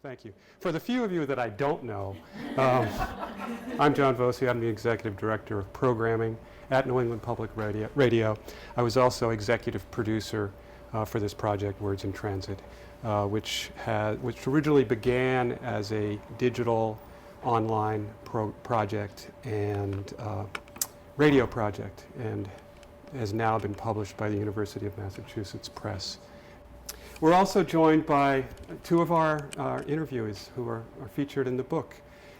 Thank you. For the few of you that I don't know, I'm John Voci. I'm the Executive Director of Programming at New England Public Radio. I was also executive producer for this project, Words in Transit, which originally began as a digital online project and radio project, and has now been published by the University of Massachusetts Press. We're also joined by two of our interviewees who are featured in the book.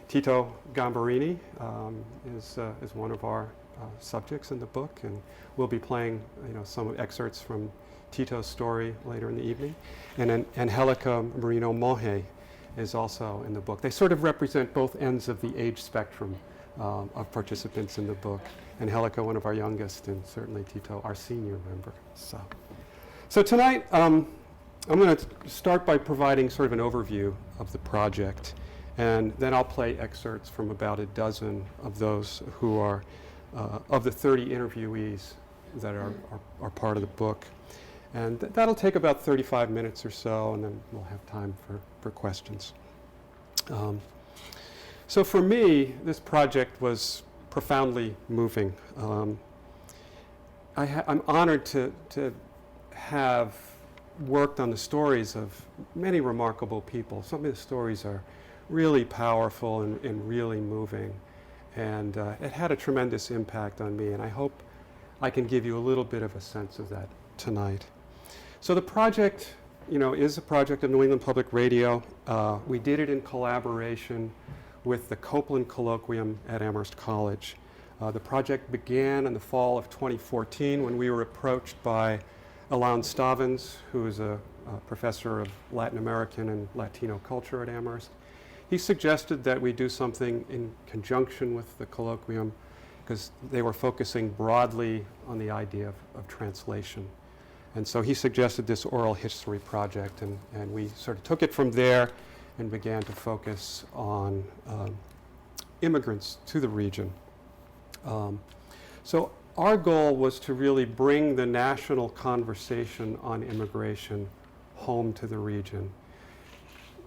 Tito Gambarini is one of our subjects in the book, and we'll be playing some excerpts from Tito's story later in the evening. And Angelica Marino Monge is also in the book. They sort of represent both ends of the age spectrum of participants in the book. Angelica, one of our youngest, and certainly Tito, our senior member. So tonight, I'm going to start by providing sort of an overview of the project, and then I'll play excerpts from about a dozen of those who are, of the 30 interviewees that are part of the book. And that'll take about 35 minutes or so, and then we'll have time for questions. So for me, this project was profoundly moving. I'm honored to have worked on the stories of many remarkable people. Some of the stories are really powerful and really moving, and it had a tremendous impact on me, and I hope I can give you a little bit of a sense of that tonight. So the project, is a project of New England Public Radio. We did it in collaboration with the Copeland Colloquium at Amherst College. The project began in the fall of 2014 when we were approached by Alain Stavins, who is a professor of Latin American and Latino culture at Amherst. He suggested that we do something in conjunction with the colloquium because they were focusing broadly on the idea of translation. And so he suggested this oral history project, and we sort of took it from there and began to focus on immigrants to the region. So our goal was to really bring the national conversation on immigration home to the region.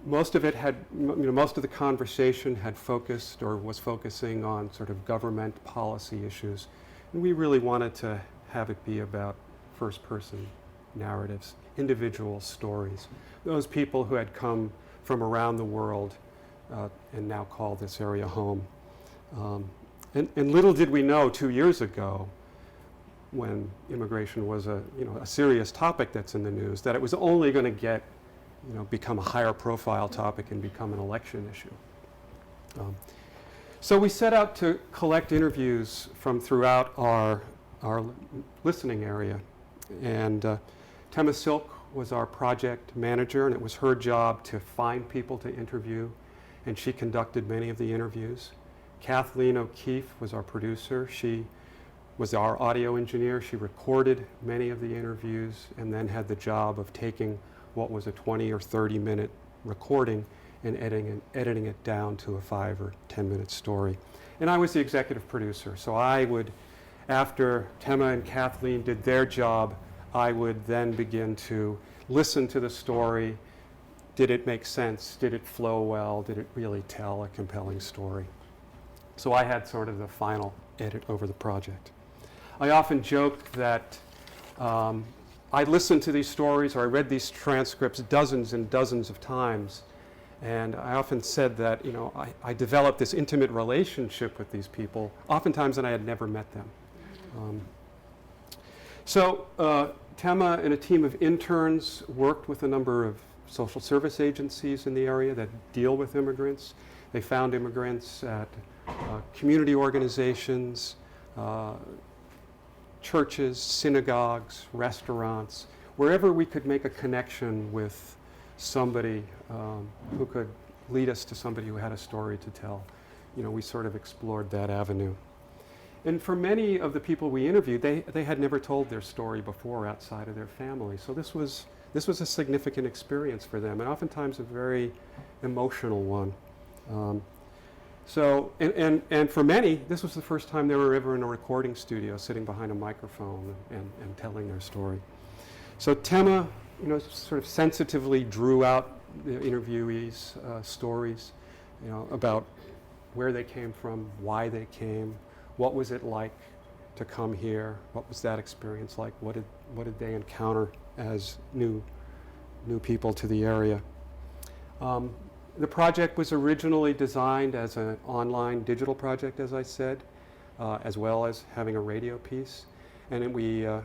Most of it had, most of the conversation had focused or was focusing on sort of government policy issues. And we really wanted to have it be about first-person narratives, individual stories. Those people who had come from around the world and now call this area home. And little did we know 2 years ago, when immigration was a serious topic that's in the news, that it was only going to become a higher profile topic and become an election issue. So we set out to collect interviews from throughout our listening area, and Tema Silk was our project manager, and it was her job to find people to interview, and she conducted many of the interviews. Kathleen O'Keefe was our producer. She was our audio engineer. She recorded many of the interviews and then had the job of taking what was a 20 or 30 minute recording and editing it down to a 5 or 10 minute story. And I was the executive producer. So I would, after Tema and Kathleen did their job, I would then begin to listen to the story. Did it make sense? Did it flow well? Did it really tell a compelling story? So I had sort of the final edit over the project. I often joke that I listened to these stories or I read these transcripts dozens and dozens of times, and I often said that I developed this intimate relationship with these people, oftentimes and I had never met them. So Tema and a team of interns worked with a number of social service agencies in the area that deal with immigrants. They found immigrants at community organizations, churches, synagogues, restaurants, wherever we could make a connection with somebody who could lead us to somebody who had a story to tell. We sort of explored that avenue. And for many of the people we interviewed, they had never told their story before outside of their family. So this was a significant experience for them, and oftentimes a very emotional one. So, and for many, this was the first time they were ever in a recording studio, sitting behind a microphone and telling their story. So Tema, sort of sensitively drew out the interviewees' stories, about where they came from, why they came, what was it like to come here, what was that experience like, what did they encounter as new people to the area. The project was originally designed as an online digital project, as I said, as well as having a radio piece. And then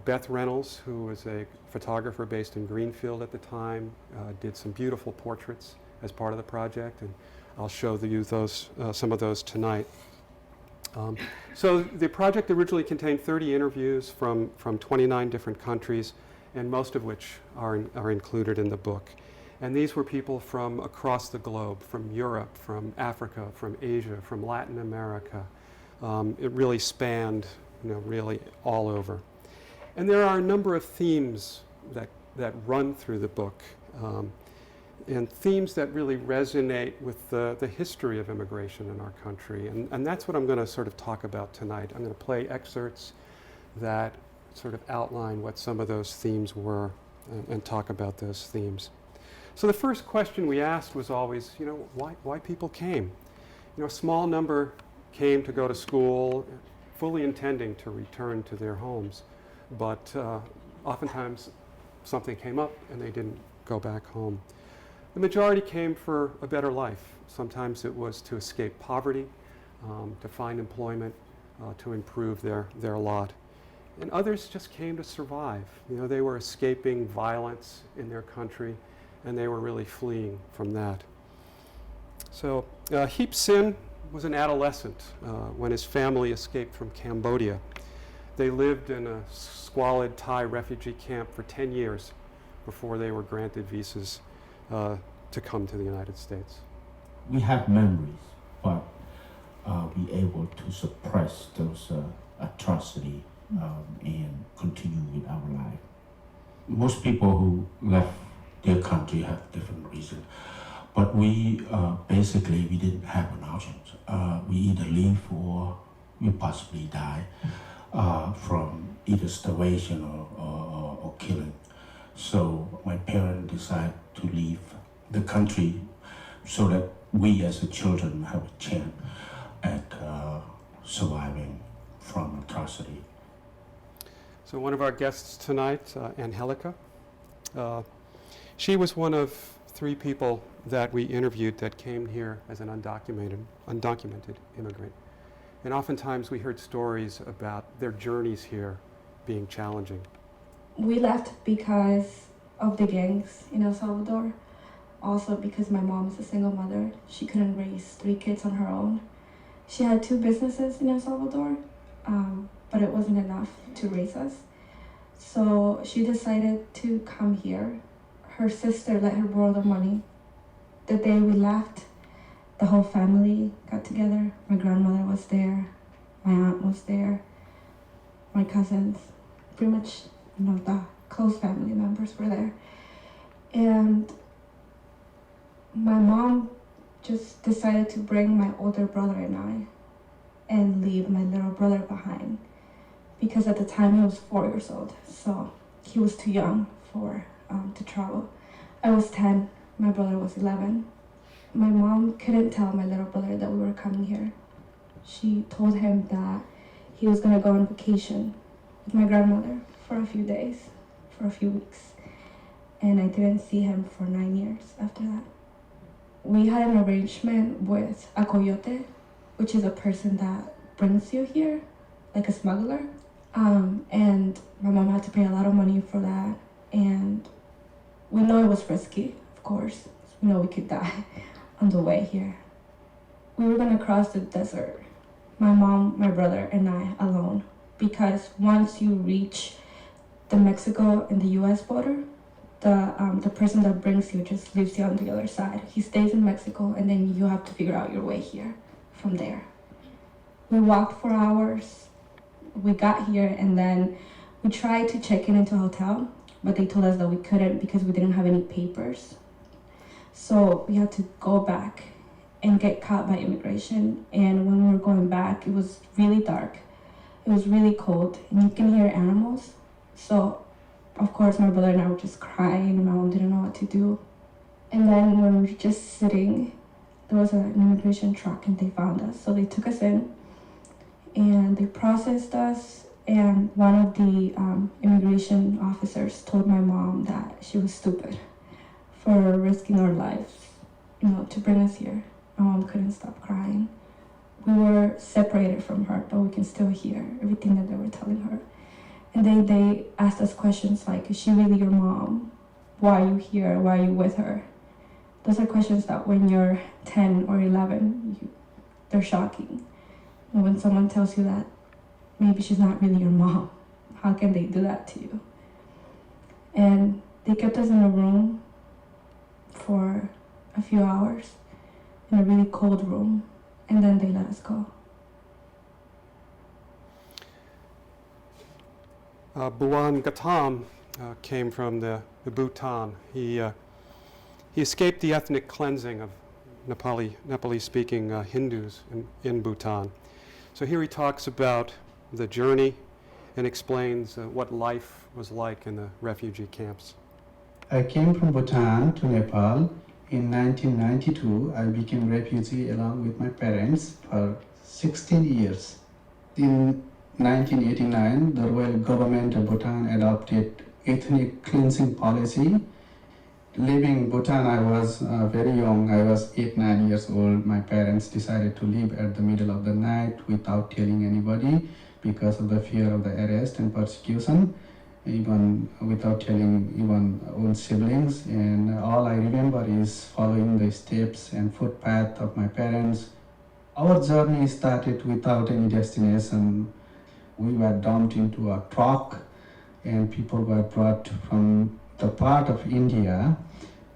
Beth Reynolds, who was a photographer based in Greenfield at the time, did some beautiful portraits as part of the project, and I'll show you some of those tonight. So the project originally contained 30 interviews from 29 different countries, and most of which are included in the book. And these were people from across the globe, from Europe, from Africa, from Asia, from Latin America. It really spanned, really all over. And there are a number of themes that run through the book, and themes that really resonate with the history of immigration in our country. And that's what I'm going to sort of talk about tonight. I'm going to play excerpts that sort of outline what some of those themes were and talk about those themes. So the first question we asked was always, why people came. A small number came to go to school, fully intending to return to their homes, but oftentimes something came up and they didn't go back home. The majority came for a better life. Sometimes it was to escape poverty, to find employment, to improve their lot. And others just came to survive. They were escaping violence in their country, and they were really fleeing from that. So Heap Sin was an adolescent when his family escaped from Cambodia. They lived in a squalid Thai refugee camp for 10 years before they were granted visas to come to the United States. We have memories, but we able to suppress those atrocities and continue with our life. Most people who left their country have different reasons, but we basically we didn't have an option. We either leave or we possibly die from either starvation or killing. So my parents decided to leave the country so that we as the children have a chance at surviving from atrocity. So one of our guests tonight, Angelica, she was one of 3 people that we interviewed that came here as an undocumented immigrant. And oftentimes we heard stories about their journeys here being challenging. We left because of the gangs in El Salvador. Also because my mom is a single mother. She couldn't raise 3 kids on her own. She had 2 businesses in El Salvador, but it wasn't enough to raise us. So she decided to come here. Her sister let her borrow the money. The day we left, the whole family got together. My grandmother was there, my aunt was there, my cousins, pretty much, the close family members were there. And my mom just decided to bring my older brother and I and leave my little brother behind, because at the time he was 4 years old, so he was too young to travel. I was 10, my brother was 11. My mom couldn't tell my little brother that we were coming here. She told him that he was gonna go on vacation with my grandmother for a few days, for a few weeks. And I didn't see him for 9 years after that. We had an arrangement with a coyote, which is a person that brings you here, like a smuggler. And my mom had to pay a lot of money for that. And we know it was risky, of course. We know we could die on the way here. We were gonna cross the desert, my mom, my brother, and I alone. Because once you reach the Mexico and the US border, the person that brings you just leaves you on the other side. He stays in Mexico, and then you have to figure out your way here from there. We walked for hours. We got here, and then we tried to check into a hotel, but they told us that we couldn't because we didn't have any papers. So we had to go back and get caught by immigration. And when we were going back, it was really dark. It was really cold, and you can hear animals. So of course, my brother and I were just crying, and my mom didn't know what to do. And then when we were just sitting, there was an immigration truck and they found us. So they took us in and they processed us. And one of the immigration officers told my mom that she was stupid for risking our lives, to bring us here. My mom couldn't stop crying. We were separated from her, but we can still hear everything that they were telling her. And they asked us questions like, is she really your mom? Why are you here? Why are you with her? Those are questions that when you're 10 or 11, they're shocking. And when someone tells you that maybe she's not really your mom, how can they do that to you? And they kept us in a room for a few hours, in a really cold room, and then they let us go. Bhuwan Gautam came from the Bhutan. He escaped the ethnic cleansing of Nepali-speaking Hindus in Bhutan. So here he talks about the journey and explains what life was like in the refugee camps. I came from Bhutan to Nepal. In 1992, I became refugee along with my parents for 16 years. In 1989, the royal government of Bhutan adopted ethnic cleansing policy. Leaving Bhutan, I was very young. I was 8-9 years old. My parents decided to leave at the middle of the night without telling anybody because of the fear of the arrest and persecution, even without telling even own siblings. And all I remember is following the steps and footpath of my parents. Our journey started without any destination. We were dumped into a truck and people were brought from the part of India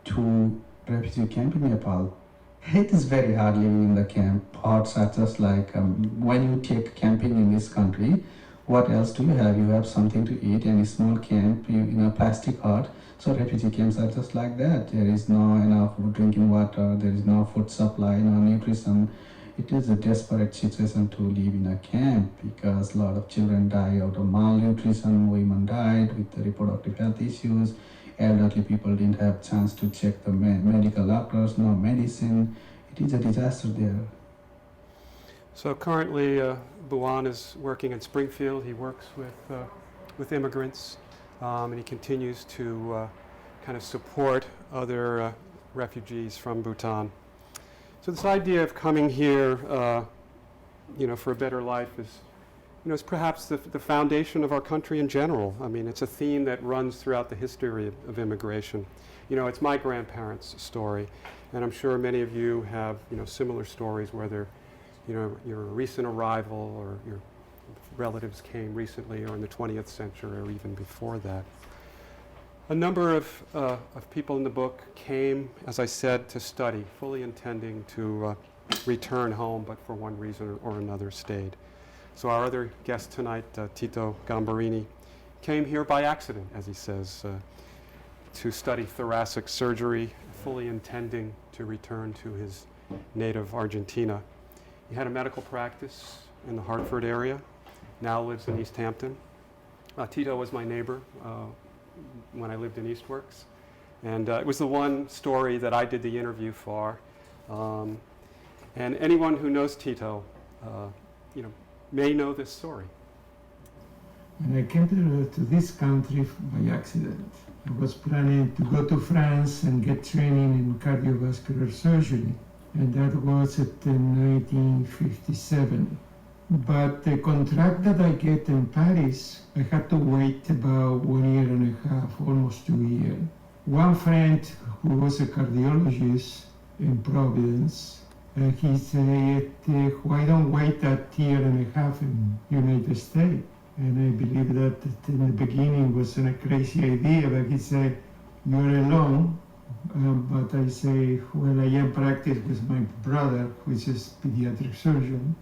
to refugee camp in Nepal. It is very hard living in the camp. Huts are just like when you take camping in this country, what else do you have? You have something to eat and a small camp in a plastic hut. So refugee camps are just like that. There is no enough drinking water, there is no food supply, no nutrition. It is a desperate situation to live in a camp because a lot of children die out of malnutrition, women died with the reproductive health issues, elderly people didn't have chance to check the medical doctors, no medicine. It is a disaster there. So currently, Bhuwan is working in Springfield. He works with immigrants, and he continues to kind of support other refugees from Bhutan. So this idea of coming here, for a better life is perhaps the foundation of our country in general. I mean, it's a theme that runs throughout the history of immigration. It's my grandparents' story, and I'm sure many of you have, similar stories, whether, you're a recent arrival or your relatives came recently or in the 20th century or even before that. A number of people in the book came, as I said, to study, fully intending to return home, but for one reason or another stayed. So our other guest tonight, Tito Gambarini, came here by accident, as he says, to study thoracic surgery, fully intending to return to his native Argentina. He had a medical practice in the Hartford area, now lives in East Hampton. Tito was my neighbor when I lived in Eastworks. And it was the one story that I did the interview for. And anyone who knows Tito, may know this story. When I came to this country by accident, I was planning to go to France and get training in cardiovascular surgery, and that was in 1957. But the contract that I get in Paris, I had to wait about 1 year and a half, almost 2 years. One friend who was a cardiologist in Providence, he said, why don't wait that year and a half in United States? And I believe that in the beginning was a crazy idea, but he said, you're alone. But I say, well, I am practicing with my brother, which is pediatric surgeon.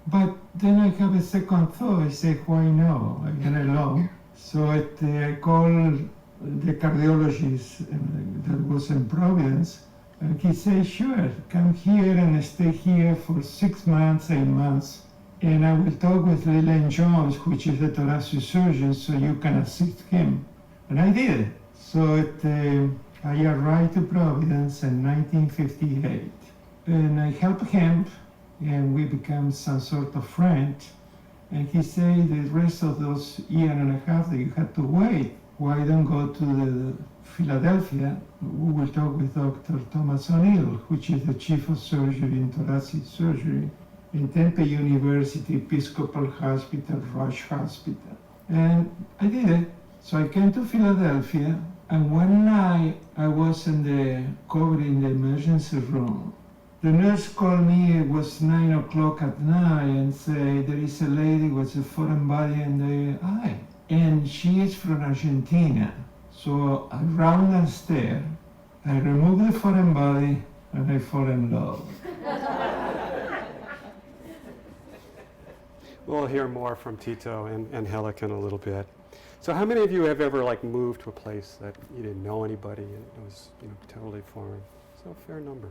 But then I have a second thought. I say, why no? I am alone. So I called the cardiologist that was in Providence, and he said, sure, come here and stay here for 6 months, 8 months, and I will talk with Leland Jones, which is a thoracic surgeon, so you can assist him. And I did. So I arrived to Providence in 1958, and I helped him, and we became some sort of friend. And he said the rest of those year and a half that you had to wait, why don't go to the Philadelphia? We will talk with Dr. Thomas O'Neill, which is the chief of surgery in thoracic surgery in Tempe University Episcopal Hospital, Rush Hospital. And I did it. So I came to Philadelphia, and one night I was covered in the emergency room. The nurse called me, it was 9 o'clock at night, and said, there is a lady with a foreign body in the eye. And she is from Argentina. So I ran downstairs, I removed the foreign body, and I fall in love. We'll hear more from Tito and Helic in a little bit. So how many of you have ever moved to a place that you didn't know anybody and it was totally foreign? So a fair number.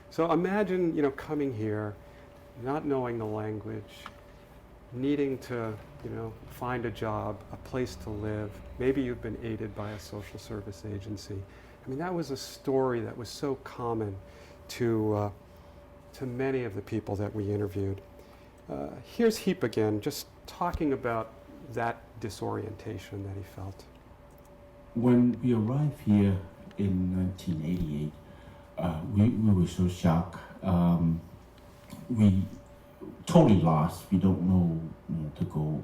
So imagine coming here, not knowing the language, needing to find a job, a place to live. Maybe you've been aided by a social service agency. I mean, that was a story that was so common to many of the people that we interviewed. Here's Heap again, just talking about that disorientation that he felt. When we arrived here in 1988, we were so shocked. We totally lost. We don't know, to go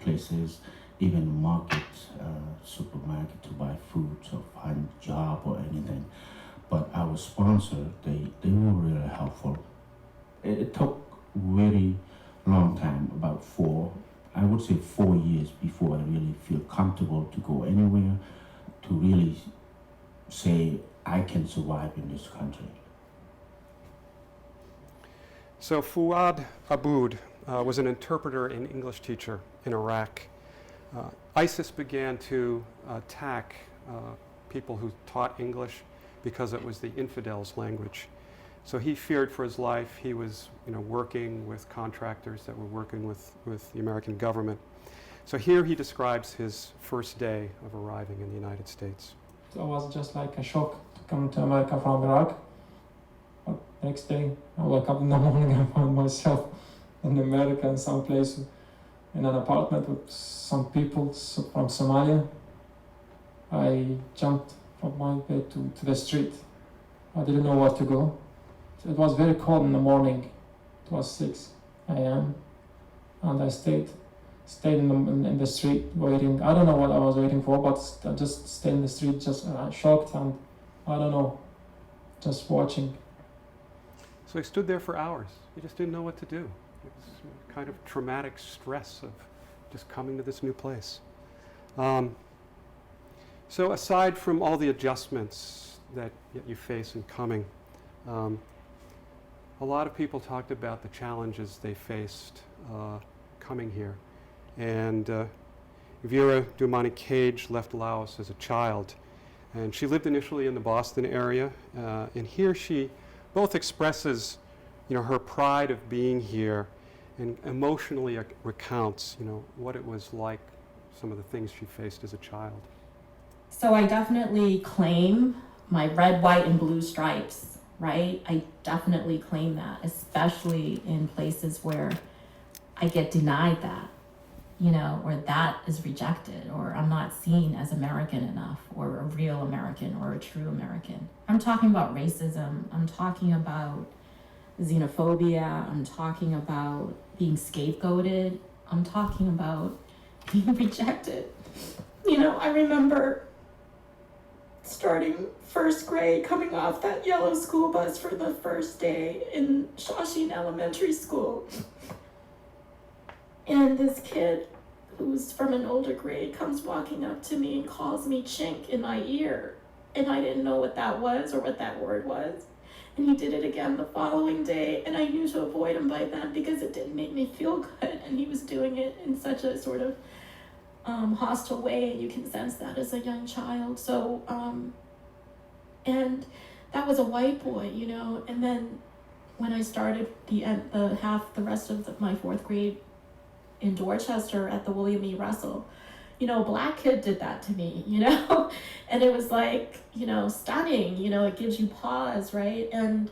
places, even market, supermarket to buy food or find a job or anything. But our sponsor, they were really helpful. It took very long time, about 4 years before I really feel comfortable to go anywhere, to really say I can survive in this country. So Fuad Aboud was an interpreter and English teacher in Iraq. ISIS began to attack people who taught English because it was the infidels' language. So he feared for his life. He was working with contractors that were working with the American government. So here he describes his first day of arriving in the United States. It was just like a shock to come to America from Iraq. But next day, I woke up in the morning and found myself in America in some place in an apartment with some people from Somalia. I jumped from my bed to the street. I didn't know where to go. It was very cold in the morning. It was 6 a.m. and I stayed in the street waiting. I don't know what I was waiting for, but I just stayed in the street, just shocked and I don't know, just watching. So he stood there for hours. He just didn't know what to do. It was kind of traumatic stress of just coming to this new place. So aside from all the adjustments that you face in coming, a lot of people talked about the challenges they faced coming here. And Vera Dumani Cage left Laos as a child. And she lived initially in the Boston area. And here she both expresses her pride of being here and emotionally recounts what it was like, some of the things she faced as a child. So I definitely claim my red, white, and blue stripes, right? I definitely claim that, especially in places where I get denied that, or that is rejected, or I'm not seen as American enough, or a real American, or a true American. I'm talking about racism. I'm talking about xenophobia. I'm talking about being scapegoated. I'm talking about being rejected. I remember starting first grade, coming off that yellow school bus for the first day in Shawsheen Elementary School. And this kid who's from an older grade comes walking up to me and calls me chink in my ear. And I didn't know what that was or what that word was. And he did it again the following day, and I knew to avoid him by then because it didn't make me feel good. And he was doing it in such a sort of hostile way, and you can sense that as a young child. So, and that was a white boy, and then when I started the rest of my fourth grade in Dorchester at the William E. Russell, you know, a black kid did that to me, you know? And it was like, you know, stunning, you know, it gives you pause, right? And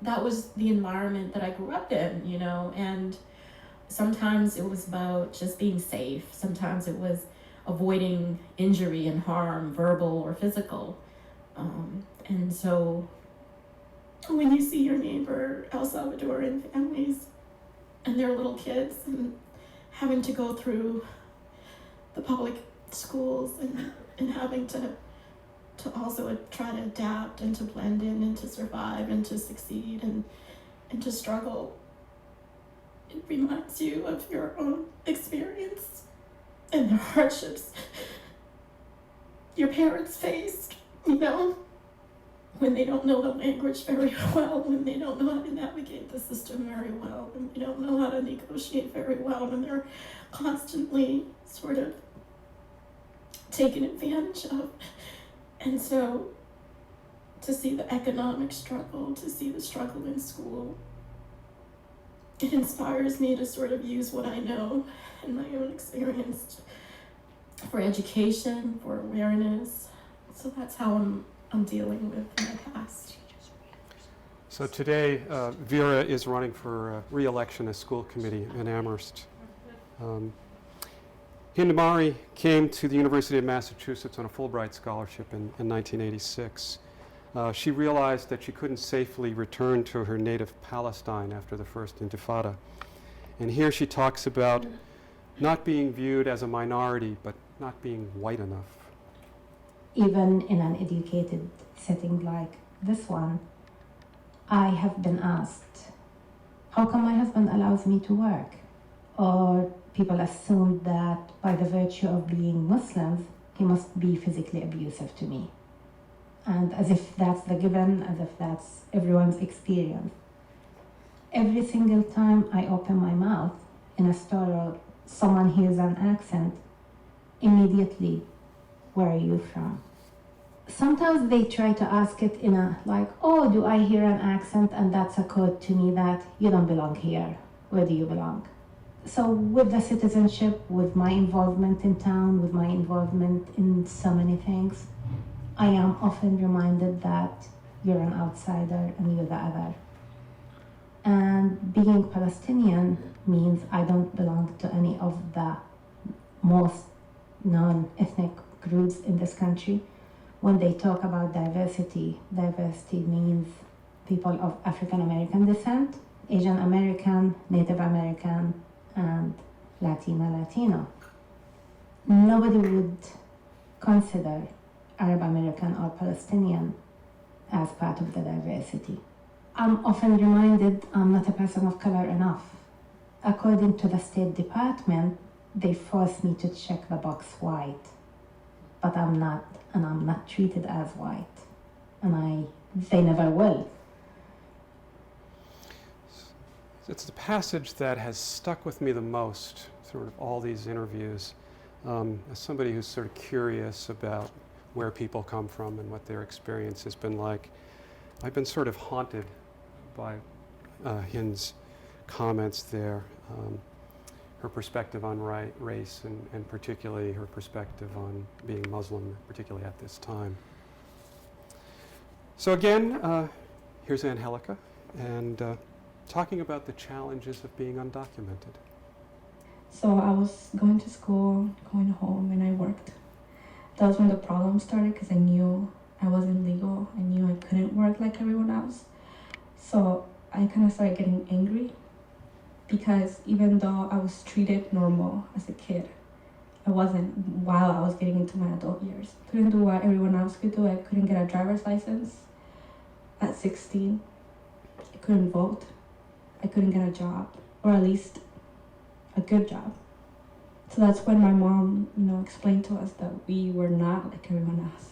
that was the environment that I grew up in, you know, and sometimes it was about just being safe. Sometimes it was avoiding injury and harm, verbal or physical. And so when you see your neighbor El Salvadoran families and their little kids and having to go through the public schools and having to also try to adapt and to blend in and to survive and to succeed and to struggle, it reminds you of your own experience and the hardships your parents faced, you know, when they don't know the language very well, when they don't know how to navigate the system very well, when they don't know how to negotiate very well, when they're constantly sort of taken advantage of. And so to see the economic struggle, to see the struggle in school, it inspires me to sort of use what I know and my own experience for education, for awareness. So that's how I'm dealing with my past. So today, Vera is running for re-election as school committee in Amherst. Hindemari came to the University of Massachusetts on a Fulbright scholarship in 1986. She realized that she couldn't safely return to her native Palestine after the first Intifada. And here she talks about not being viewed as a minority, but not being white enough. Even in an educated setting like this one, I have been asked, how come my husband allows me to work? Or people assume that by the virtue of being Muslims, he must be physically abusive to me. And as if that's the given, as if that's everyone's experience. Every single time I open my mouth in a store or someone hears an accent, immediately, where are you from? Sometimes they try to ask it in a like, oh, do I hear an accent and that's a code to me that you don't belong here. Where do you belong? So with the citizenship, with my involvement in town, with my involvement in so many things, I am often reminded that you're an outsider and you're the other. And being Palestinian means I don't belong to any of the most non-ethnic groups in this country. When they talk about diversity, diversity means people of African American descent, Asian American, Native American, and Latino. Nobody would consider Arab American or Palestinian as part of the diversity. I'm often reminded I'm not a person of color enough. According to the State Department, they force me to check the box white, but I'm not, and I'm not treated as white, and they never will. It's the passage that has stuck with me the most through all these interviews. As somebody who's sort of curious about where people come from and what their experience has been like, I've been sort of haunted by Hind's comments there, her perspective on race and particularly her perspective on being Muslim, particularly at this time. So again, here's Angelica, and talking about the challenges of being undocumented. So I was going to school, going home, and I worked. That was when the problem started because I knew I wasn't legal. I knew I couldn't work like everyone else. So I kind of started getting angry because even though I was treated normal as a kid, I wasn't while I was getting into my adult years. Couldn't do what everyone else could do. I couldn't get a driver's license at 16. I couldn't vote. I couldn't get a job, or at least a good job. So that's when my mom, explained to us that we were not like everyone else,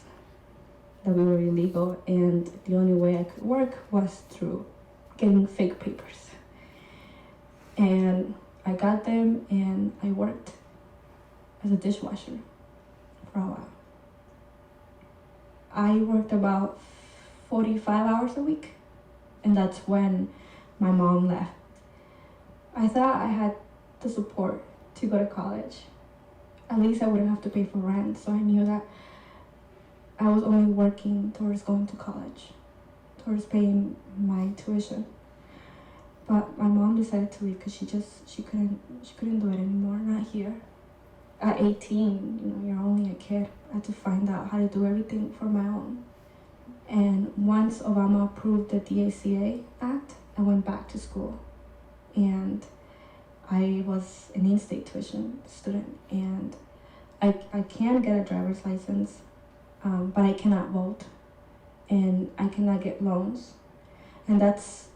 that we were illegal, and the only way I could work was through getting fake papers. And I got them, and I worked as a dishwasher for a while. I worked about 45 hours a week, and that's when my mom left. I thought I had the support to go to college. at least I wouldn't have to pay for rent. So I knew that I was only working towards going to college, towards paying my tuition. But my mom decided to leave because she couldn't do it anymore. Not here. At 18, you know, you're only a kid. I had to find out how to do everything for my own. And once Obama approved the DACA Act, I went back to school. And I was an in-state tuition student, and I can get a driver's license, but I cannot vote, and I cannot get loans, and that's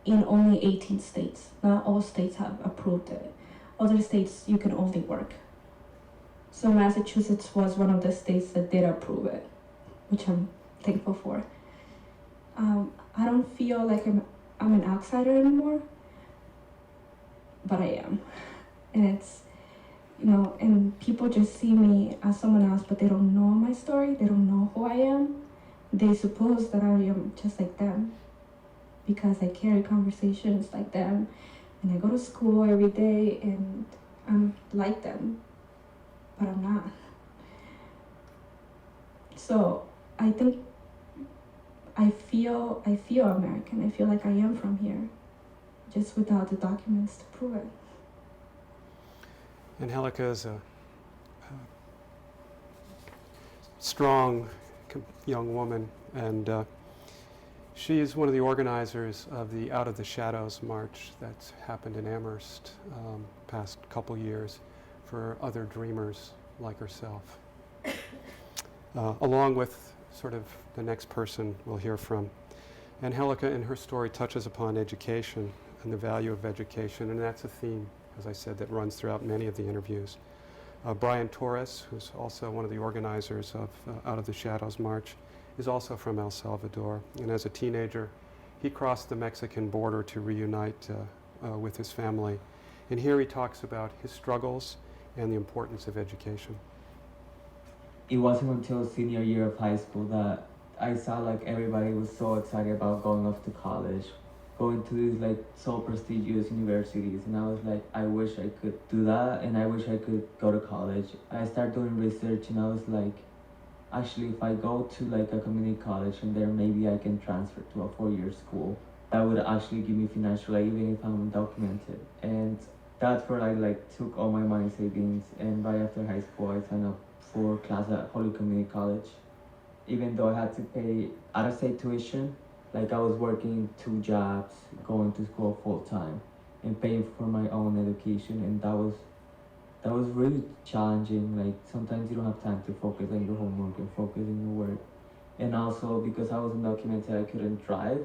in only 18 states. Not all states have approved it. Other states, you can only work. So Massachusetts was one of the states that did approve it, which I'm thankful for. I don't feel like I'm an outsider anymore, but I am. And it's, you know, and people just see me as someone else, but they don't know my story. They don't know who I am. They suppose that I am just like them because I carry conversations like them, and I go to school every day, and I'm like them, but I'm not. So I think I feel American. I feel like I am from here, just without the documents to prove it. Angelica is a strong young woman, and she is one of the organizers of the Out of the Shadows March that's happened in Amherst past couple years for other dreamers like herself, along with sort of the next person we'll hear from. Angelica, in her story, touches upon education and the value of education, and that's a theme, as I said, that runs throughout many of the interviews. Brian Torres, who's also one of the organizers of Out of the Shadows March, is also from El Salvador, and as a teenager, he crossed the Mexican border to reunite with his family. And here he talks about his struggles and the importance of education. It wasn't until senior year of high school that I saw like everybody was so excited about going off to college, going to these like so prestigious universities, and I was like, I wish I could do that, and I wish I could go to college. I started doing research, and I was like, actually, if I go to like a community college and there maybe I can transfer to a 4-year school, that would actually give me financial aid even if I'm undocumented. And that's where I like took all my money savings, and right after high school I signed up for class at Holy Community College. Even though I had to pay out-of-state tuition, like I was working 2 jobs, going to school full-time, and paying for my own education, and that was really challenging. Like sometimes you don't have time to focus on your homework and focus on your work. And also because I was undocumented, I couldn't drive.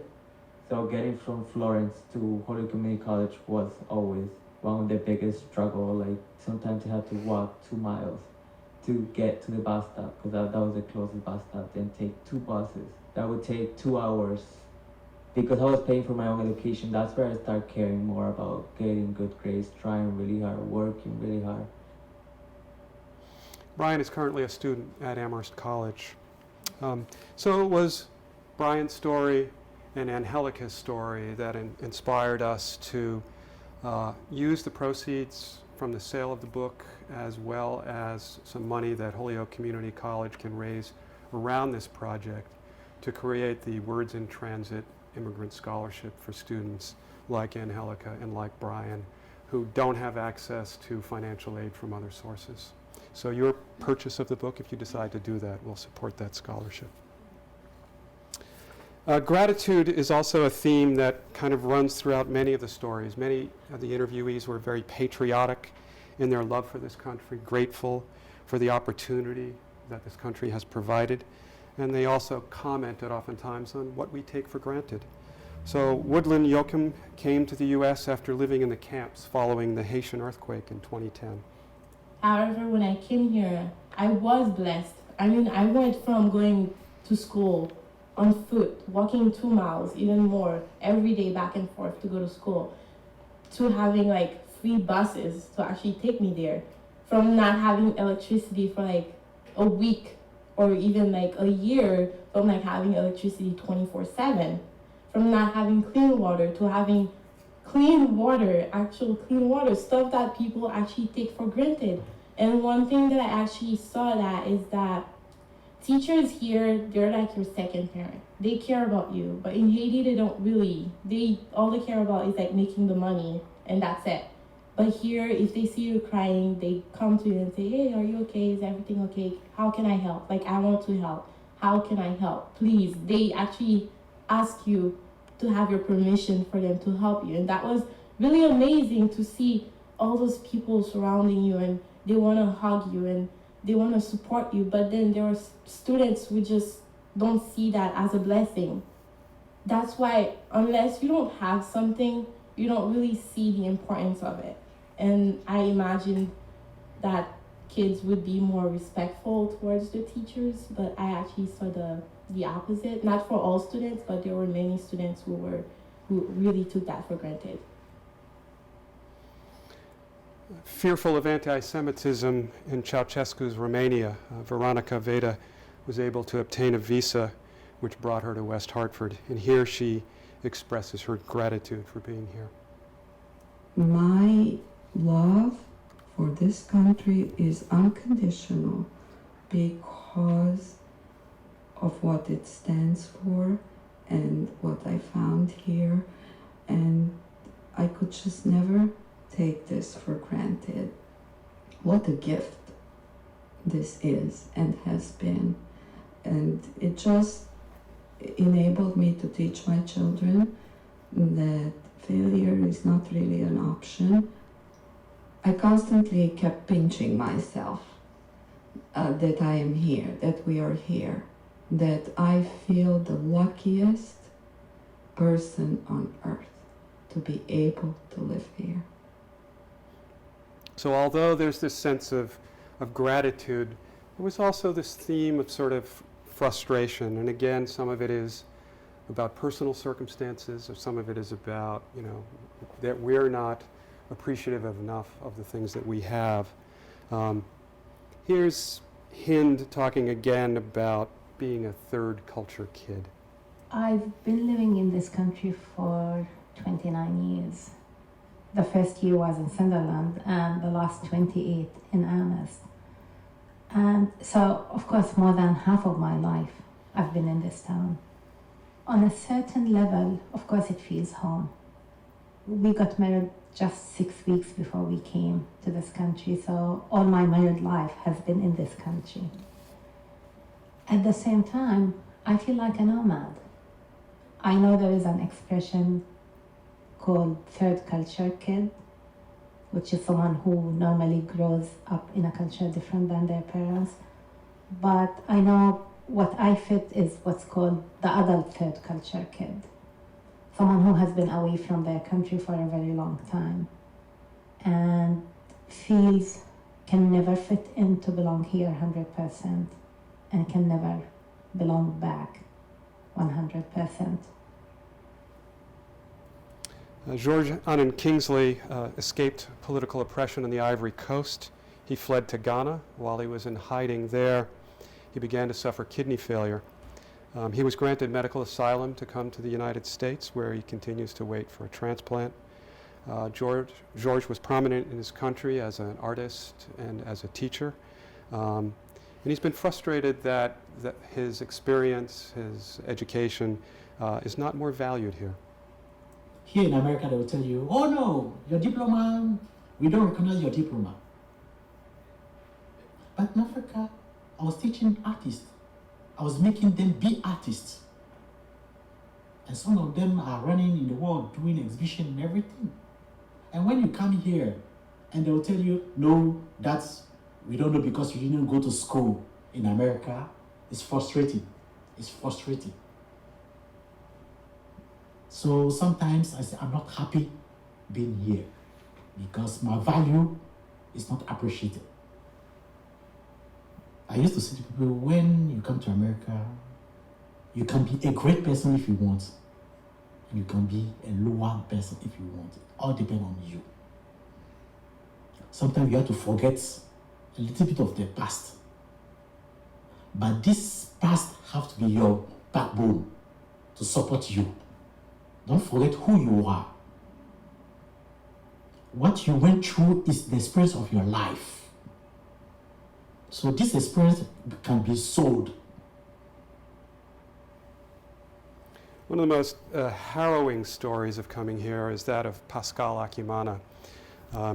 So getting from Florence to Holy Community College was always one of the biggest struggle. Like sometimes I had to walk 2 miles to get to the bus stop, because that was the closest bus stop, then take 2 buses. That would take 2 hours. Because I was paying for my own education, that's where I started caring more about getting good grades, trying really hard, working really hard. Brian is currently a student at Amherst College. So it was Brian's story and Angelica's story that inspired us to use the proceeds from the sale of the book, as well as some money that Holyoke Community College can raise around this project, to create the Words in Transit Immigrant Scholarship for students like Angelica and like Brian, who don't have access to financial aid from other sources. So your purchase of the book, if you decide to do that, will support that scholarship. Gratitude is also a theme that kind of runs throughout many of the stories. Many of the interviewees were very patriotic in their love for this country, grateful for the opportunity that this country has provided. And they also commented oftentimes on what we take for granted. So Woodland Yoakum came to the U.S. after living in the camps following the Haitian earthquake in 2010. However, when I came here, I was blessed. I mean, I went from going to school on foot, walking 2 miles, even more, every day back and forth to go to school, to having like free buses to actually take me there, from not having electricity for like a week or even like a year, from like having electricity 24/7, from not having clean water to having clean water, actual clean water, stuff that people actually take for granted. And one thing that I actually saw that is that teachers here, they're like your second parent. They care about you, but in Haiti, they don't really. All they care about is like making the money, and that's it. But here, if they see you crying, they come to you and say, hey, are you okay? Is everything okay? How can I help? Like, I want to help. How can I help? Please. They actually ask you to have your permission for them to help you. And that was really amazing to see all those people surrounding you, and they want to hug you and they want to support you. But then there are students who just don't see that as a blessing. That's why unless you don't have something, you don't really see the importance of it. And I imagine that kids would be more respectful towards the teachers, but I actually saw the opposite. Not for all students, but there were many students who really took that for granted. Fearful of anti-Semitism in Ceausescu's Romania, Veronica Veda was able to obtain a visa which brought her to West Hartford. And here she expresses her gratitude for being here. My love for this country is unconditional because of what it stands for and what I found here, and I could just never take this for granted. What a gift this is and has been, and it just enabled me to teach my children that failure is not really an option. I constantly kept pinching myself that I am here, that we are here, that I feel the luckiest person on earth to be able to live here. So although there's this sense of gratitude, there was also this theme of sort of frustration. And again, some of it is about personal circumstances, or some of it is about, that we're not appreciative enough of the things that we have. Here's Hind talking again about being a third culture kid. I've been living in this country for 29 years. The first year was in Sunderland and the last 28 in Amherst. And so, of course, more than half of my life I've been in this town. On a certain level, of course, it feels home. We got married just 6 weeks before we came to this country, so all my married life has been in this country. At the same time, I feel like a nomad. I know there is an expression called third culture kid, which is someone who normally grows up in a culture different than their parents. But I know what I fit is what's called the adult third culture kid. Someone who has been away from their country for a very long time and feels can never fit in to belong here 100% and can never belong back 100%. George Annan Kingsley escaped political oppression on the Ivory Coast. He fled to Ghana. While he was in hiding there, he began to suffer kidney failure. He was granted medical asylum to come to the United States, where he continues to wait for a transplant. George was prominent in his country as an artist and as a teacher. And he's been frustrated that his experience, his education, is not more valued here. Here in America, they will tell you, oh no, your diploma, we don't recognize your diploma. But in Africa, I was teaching artists. I was making them be artists. And some of them are running in the world, doing exhibition and everything. And when you come here, and they will tell you, no, we don't know because you didn't go to school in America, it's frustrating. It's frustrating. So sometimes I say, I'm not happy being here because my value is not appreciated. I used to say to people, when you come to America, you can be a great person if you want, and you can be a lower person if you want. It all depends on you. Sometimes you have to forget a little bit of the past. But this past have to be your backbone to support you. Don't forget who you are. What you went through is the experience of your life. So this experience can be sold. One of the most harrowing stories of coming here is that of Pascal Akimana.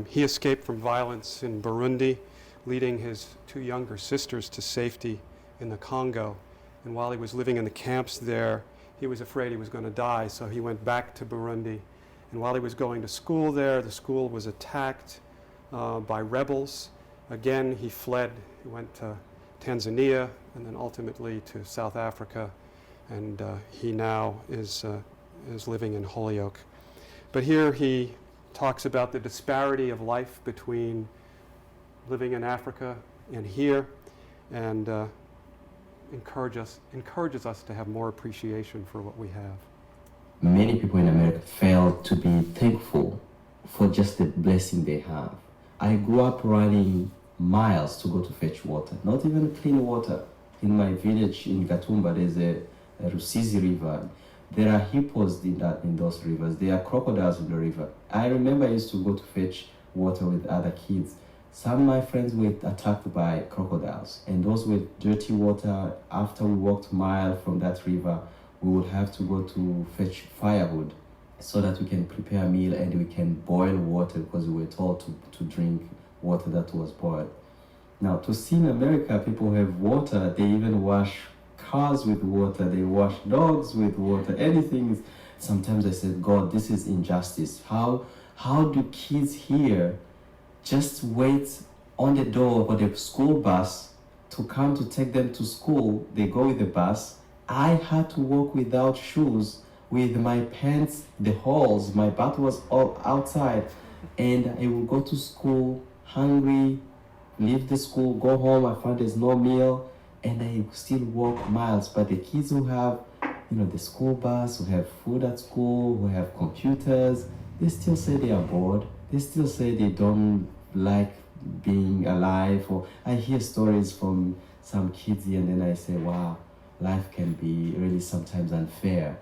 He escaped from violence in Burundi, leading his 2 younger sisters to safety in the Congo. And while he was living in the camps there, he was afraid he was going to die, so he went back to Burundi. And while he was going to school there, the school was attacked by rebels. Again, he fled. He went to Tanzania and then ultimately to South Africa. And he now is living in Holyoke. But here he talks about the disparity of life between living in Africa and here, and encourages us to have more appreciation for what we have. Many people in America fail to be thankful for just the blessing they have. I grew up running miles to go to fetch water, not even clean water. In my village in Gatumba, there's a Rusizi River. There are hippos in those rivers. There are crocodiles in the river. I remember I used to go to fetch water with other kids. Some of my friends were attacked by crocodiles, and those with dirty water, after we walked a mile from that river, we would have to go to fetch firewood so that we can prepare a meal and we can boil water, because we were told to drink water that was boiled. Now, to see in America, people have water. They even wash cars with water. They wash dogs with water. Anything. Sometimes I said, God, this is injustice. How do kids here just wait on the door for the school bus to come to take them to school? They go with the bus. I had to walk without shoes, with my pants, the holes, my butt was all outside, and I would go to school hungry, leave the school, go home, I find there's no meal, and I still walk miles. But the kids who have, the school bus, who have food at school, who have computers, they still say they are bored. They still say they don't like being alive. Or I hear stories from some kids here, and then I say, wow, life can be really sometimes unfair.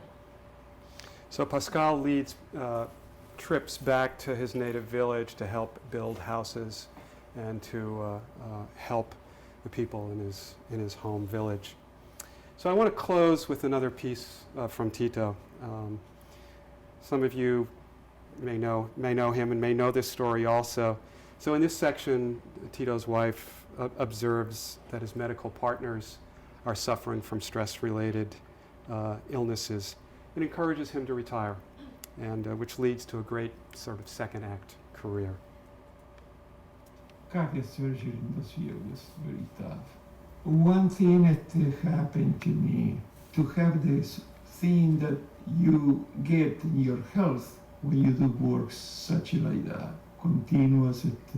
So Pascal leads trips back to his native village to help build houses and to help the people in his home village. So I want to close with another piece from Tito. Some of you may know him and may know this story also. So in this section, Tito's wife observes that his medical partners are suffering from stress-related illnesses, and encourages him to retire, and which leads to a great sort of second act career. Cardiac surgery in those years was very tough. One thing that happened to me, to have this thing that you get in your health when you do work such like that, continuous at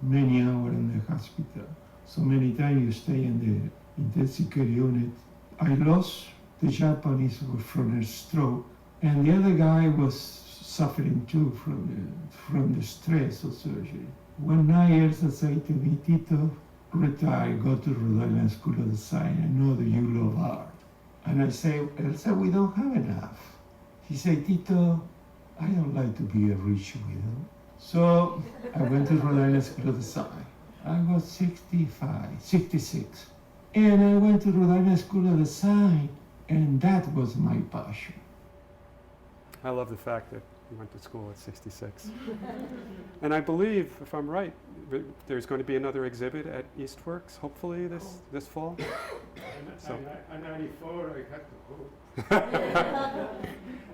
many hours in the hospital. So many times you stay in the intensive care unit. I lost the Japanese from a stroke, and the other guy was suffering too from the stress of surgery. One night Elsa said to me, Tito, retire, go to Rhode Island School of Design. I know that you love art. And I say, Elsa, we don't have enough. He said, Tito, I don't like to be a rich widow. So I went to Rhode Island School of Design. I was 66. And I went to Rhode Island School of Design, and that was my passion. I love the fact that he went to school at 66. And I believe, if I'm right, there's going to be another exhibit at Eastworks, hopefully this fall. So. I'm 94, I have to go.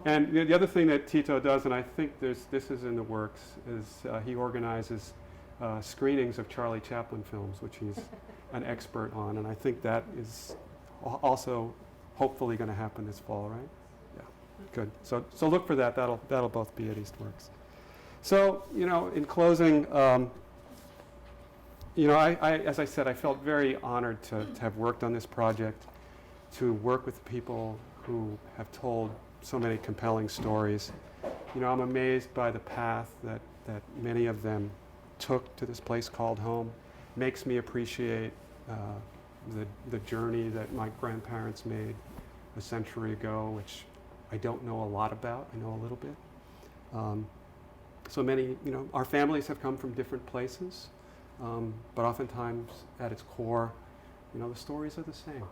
And the other thing that Tito does, and I think this is in the works, is he organizes screenings of Charlie Chaplin films, which he's an expert on, and I think that is also hopefully going to happen this fall, right? Yeah, good. So look for that. That'll both be at Eastworks. So in closing, I as I said, I felt very honored to have worked on this project, to work with people who have told so many compelling stories. I'm amazed by the path that many of them took to this place called home. Makes me appreciate the journey that my grandparents made a century ago, which I don't know a lot about. I know a little bit. So many, our families have come from different places. but oftentimes at its core, the stories are the same.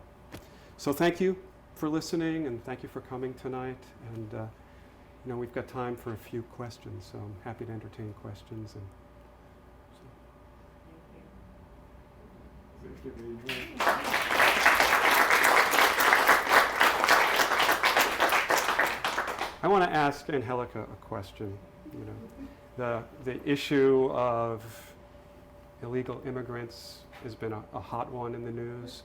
So thank you for listening, and thank you for coming tonight. And we've got time for a few questions, so I'm happy to entertain questions. And I want to ask Angelica a question. The issue of illegal immigrants has been a hot one in the news.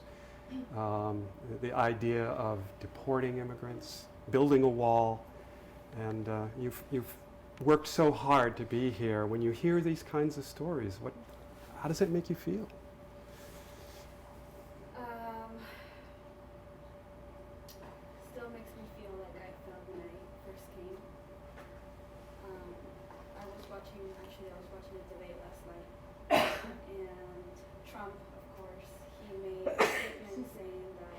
The idea of deporting immigrants, building a wall, and you've worked so hard to be here. When you hear these kinds of stories, how does it make you feel? Still makes me feel like I felt when I first came. I was watching a debate last night, and Trump, of course, he made a statement saying that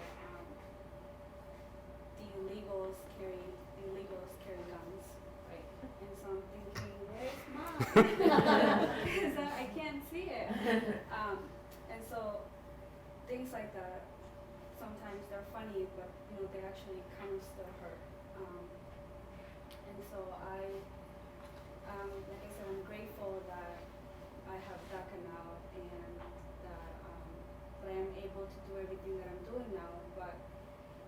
the illegals carry guns, right? And so I'm thinking, where's mine? Because I can't see it. And so things like that, sometimes they're funny, but they actually kind of still hurt. And so like I said, I'm grateful that I have DACA now, and that I am able to do everything that I'm doing now. But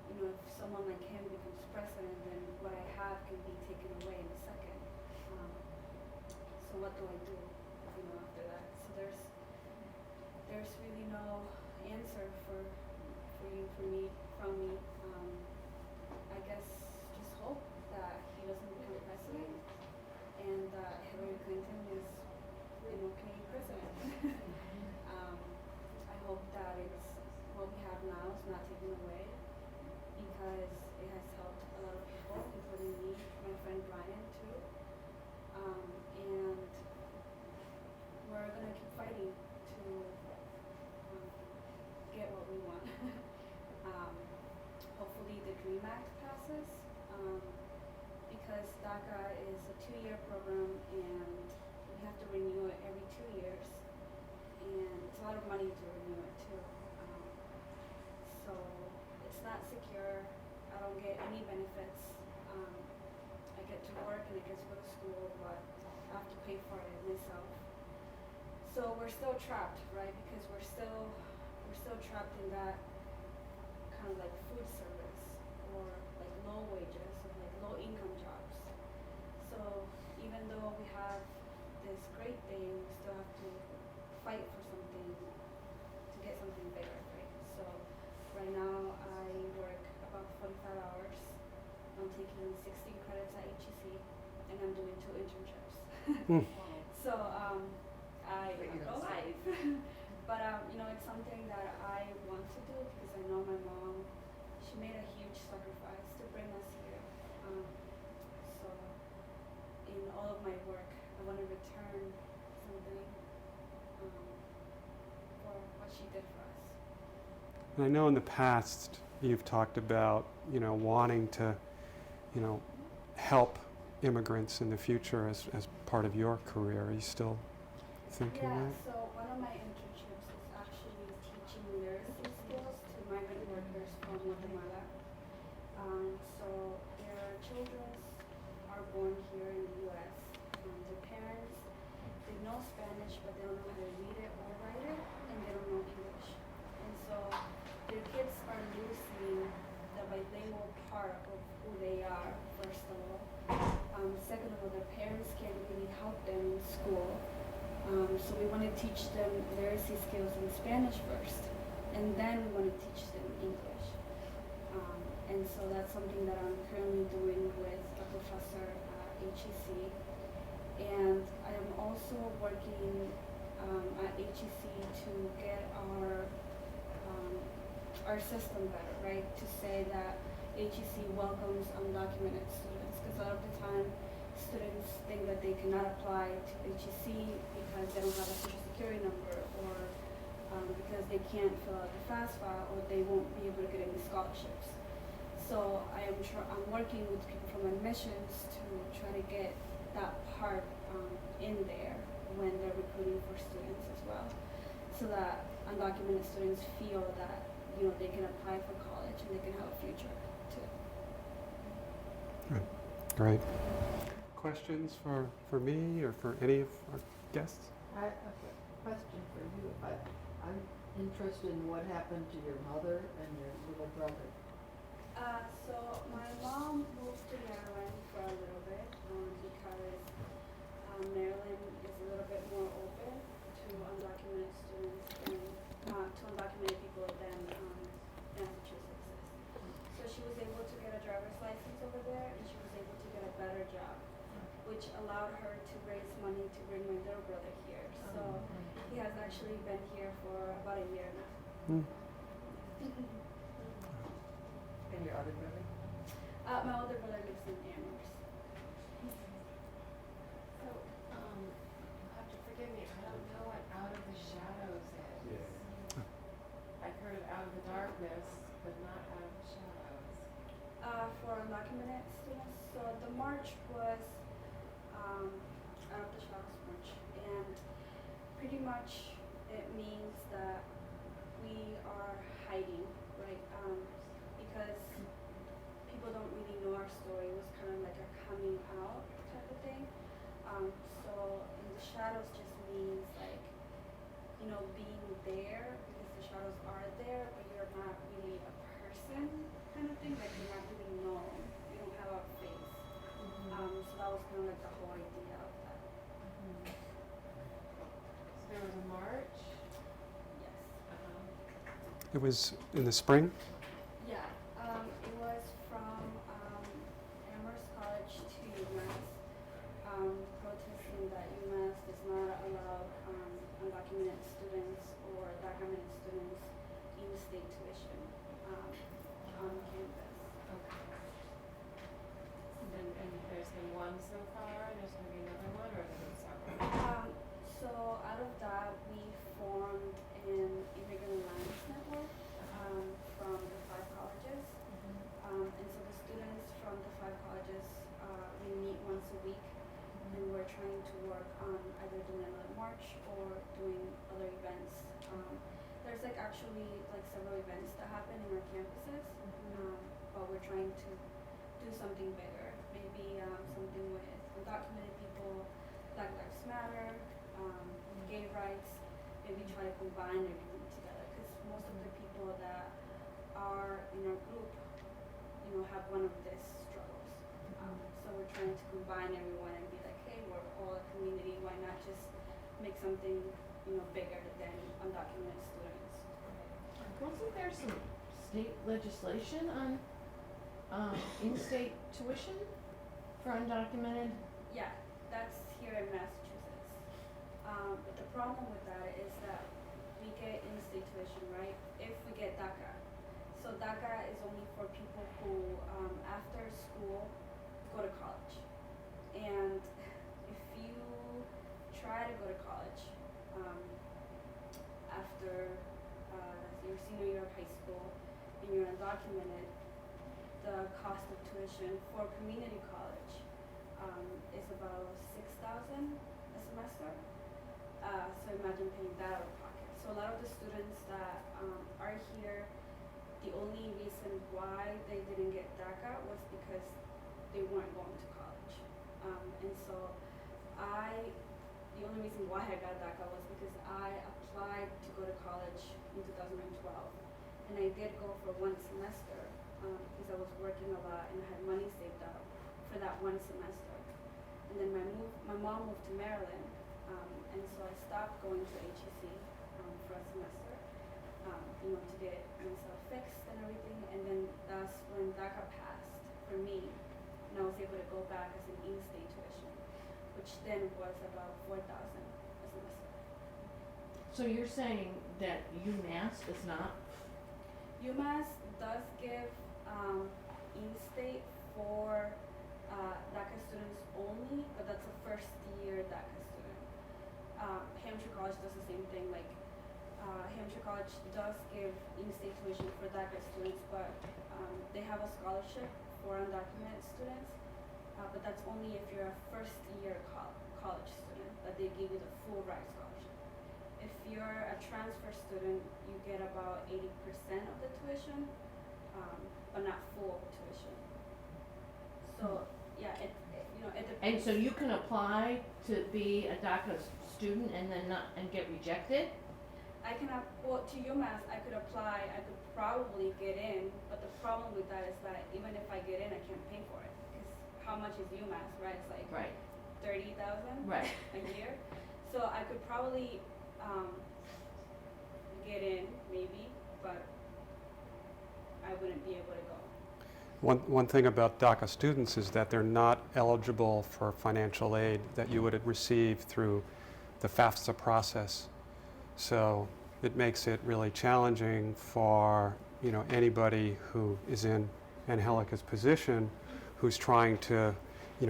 if someone like him becomes president, then what I have can be taken away in a second. So what do I do? After that. So there's really no answer from me. I guess just hope that he doesn't become president, and that Hillary Clinton is an okay president. I hope that it's what we have now is not taken away, because it has helped a lot of people, including me, my friend Brian too. And we're gonna keep fighting to get what we want. Hopefully the DREAM Act passes, because DACA is a 2-year program, and we have to renew it every 2 years, and it's a lot of money to renew it too. So it's not secure. I don't get any benefits. I get to work and I get to go to school, but I have to pay for it myself. So we're still trapped, right? Because we're still trapped in that kind of like food service, or like low wages, or like low income jobs. So even though we have this great thing, we still have to fight for something to get something better, right? So right now I work about 45 hours. I'm taking 16 credits at HEC, and I'm doing 2 internships. So I go live. But it's something that I want to do, because I know my mom, she made a huge sacrifice to bring us here. So in all of my work, I want to return something for what she did for us. And I know in the past you've talked about, wanting to, help immigrants in the future as part of your career. Are you still thinking that? So one of my internships is actually teaching literacy skills to migrant workers from Guatemala. So their children are born here in the U.S. Their parents, they know Spanish, but they don't know how to read it or write it, and they don't know English. And so their kids are losing the bilingual part of who they are, first of all. Second of all, their parents can't really help them in school. So we want to teach them literacy skills in Spanish first, and then we want to teach them English. And so that's something that I'm currently doing with a professor at HEC. And I am also working at HEC to get our system better, right? To say that HEC welcomes undocumented students, because a lot of the time students think that they cannot apply to HEC because they don't have a social security number, or because they can't fill out the FAFSA, or they won't be able to get any scholarships. So I'm working with people from admissions to try to get that part in there, when they're recruiting for students as well, so that undocumented students feel that they can apply for college and they can have a future too. Great. Questions for me or for any of our guests? I have a question for you. I'm interested in what happened to your mother and your little brother. So my mom moved to Maryland for a little bit because Maryland is a little bit more open to undocumented students and to undocumented people than Massachusetts is. So she was able to get a driver's license over there, and she was able to get a better job, which allowed her to raise money to bring my little brother here. So he has actually been here for about a year now. And your other brother? My older brother lives in Amherst. So, you'll have to forgive me, I don't know what Out of the Shadows is. I've heard of Out of the Darkness, but not Out of the Shadows. For undocumented students, so the march was Out of the Shadows March, and pretty much it means that we are hiding, right? Because people don't really know our story. It was kind of like a coming out type of thing. So in the shadows just means like, being there because the shadows are there, but you're not really a person kind of thing. Like you're not really known. You don't have a face. So that was kind of like the whole idea of that. So there was a march? Yes. It was in the spring? Yeah, it was from Amherst College to UMass, protesting that UMass does not allow undocumented students or documented students in-state tuition on campus. Okay. And there's been one so far, and there's going to be another one, or there's been several? So out of that, we formed an immigrant alliance network from the 5 colleges. And so the students from the 5 colleges, we meet once a week, and we're trying to work on either doing another march or doing other events. There's actually several events that happen in our campuses, but we're trying to do something bigger. Maybe something with undocumented people, Black Lives Matter, gay rights. Maybe try to combine everything together, because most of the people that are in our group, have one of these struggles. So we're trying to combine everyone and be like, hey, we're all a community. Why not just make something, bigger than undocumented students? Wasn't there some state legislation on in-state tuition for undocumented? Yeah, that's here in Massachusetts. But the problem with that is that we get in-state tuition, right? If we get DACA. So DACA is only for people who, after school, go to college. And if you try to go to college after your senior year of high school and you're undocumented, the cost of tuition for community college is about $6,000 a semester. So imagine paying that out of pocket. So a lot of the students that are here, the only reason why they didn't get DACA was because they weren't going to college. And so the only reason why I got DACA was because I applied to go to college in 2012. And I did go for one semester because I was working a lot and I had money saved up for that one semester. And then my mom moved to Maryland, and so I stopped going to HEC for a semester, to get myself fixed and everything. And then that's when DACA passed for me, and I was able to go back as an in-state tuition, which then was about $4,000 a semester. So you're saying that UMass does not? UMass does give in-state for DACA students only, but that's a first-year DACA student. Hampshire College does the same thing. Hampshire College does give in-state tuition for DACA students, but they have a scholarship for undocumented students. But that's only if you're a first-year college student, that they give you the full ride scholarship. If you're a transfer student, you get about 80% of the tuition, but not full tuition. So yeah, it depends. And so you can apply to be a DACA student and then get rejected? I can to UMass, I could apply, I could probably get in, but the problem with that is that even if I get in, I can't pay for it. Because how much is UMass, right? It's like Right. 30,000 Right. a year. So I could probably get in, maybe, but I wouldn't be able to go. One thing about DACA students is that they're not eligible for financial aid that you would receive through the FAFSA process. So it makes it really challenging for anybody who is in Angelica's position, who's trying to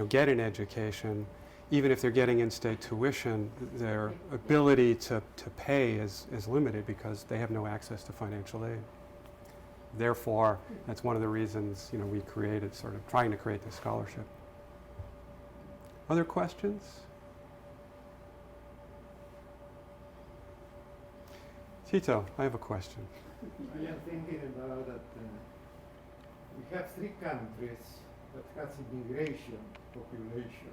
get an education. Even if they're getting in-state tuition, their ability to pay is limited because they have no access to financial aid. Therefore, that's one of the reasons we created, sort of trying to create this scholarship. Other questions? Tito, I have a question. I am thinking about that we have 3 countries that has immigration population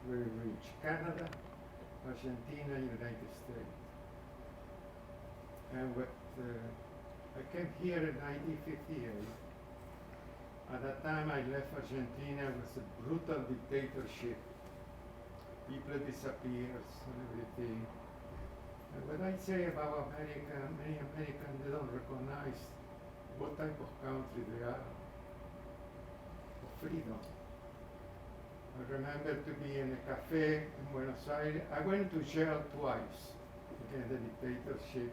very rich: Canada, Argentina, United States. And I came here in 1958. At that time I left Argentina. It was a brutal dictatorship. People disappeared and everything. And what I say about America, many Americans, they don't recognize what type of country they are, of freedom. I remember to be in a cafe in Buenos Aires. I went to jail twice against the dictatorship.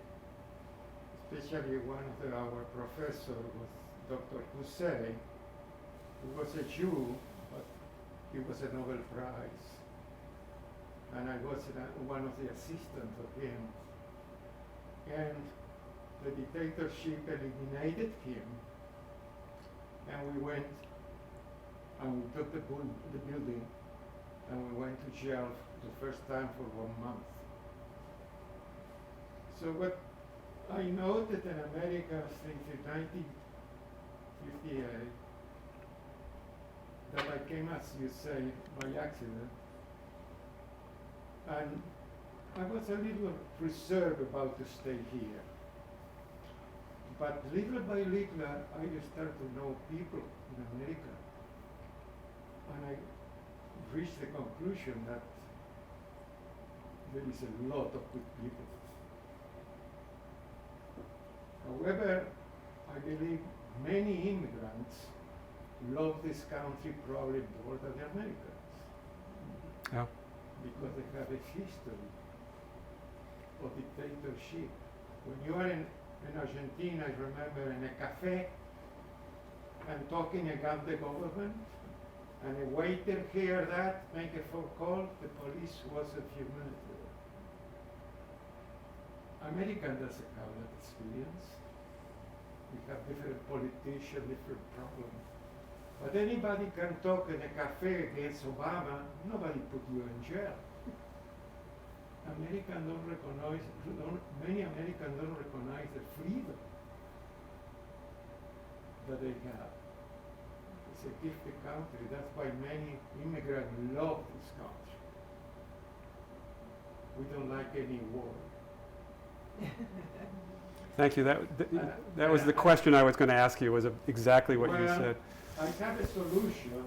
Especially one of our professors was Dr. Hussein, who was a Jew, but he was a Nobel Prize. And I was one of the assistants of him. And the dictatorship eliminated him, and we went and we took the building, and we went to jail the first time for 1 month. So what I noted in America since 1958, that I came, as you say, by accident, and I was a little reserved about to stay here. But little by little, I started to know people in America. And I reached the conclusion that there is a lot of good people. However, I believe many immigrants love this country probably more than the Americans. Yeah. Because they have a history of dictatorship. When you are in Argentina, I remember in a cafe and talking against the government, and a waiter hear that, make a phone call, the police was a few minutes there. American doesn't have that experience. We have different politicians, different problems. But anybody can talk in a cafe against Obama, nobody put you in jail. Many Americans don't recognize the freedom that they have. It's a gifted country. That's why many immigrants love this country. We don't like any war. Thank you. That was the question I was going to ask you, was exactly what you said. I have a solution.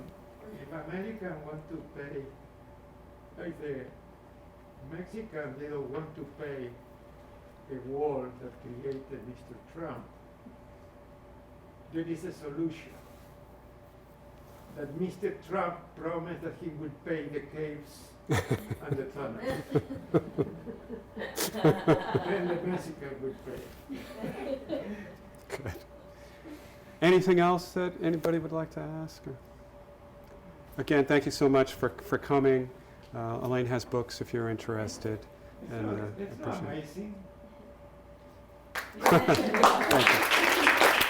If Americans want to pay, like the Mexicans, they don't want to pay the wall that created Mr. Trump. There is a solution. That Mr. Trump promised that he would pay the caves and the tunnels. Then the Mexicans would pay. Good. Anything else that anybody would like to ask? Again, thank you so much for coming. Elaine has books if you're interested. It's not amazing. Thank you.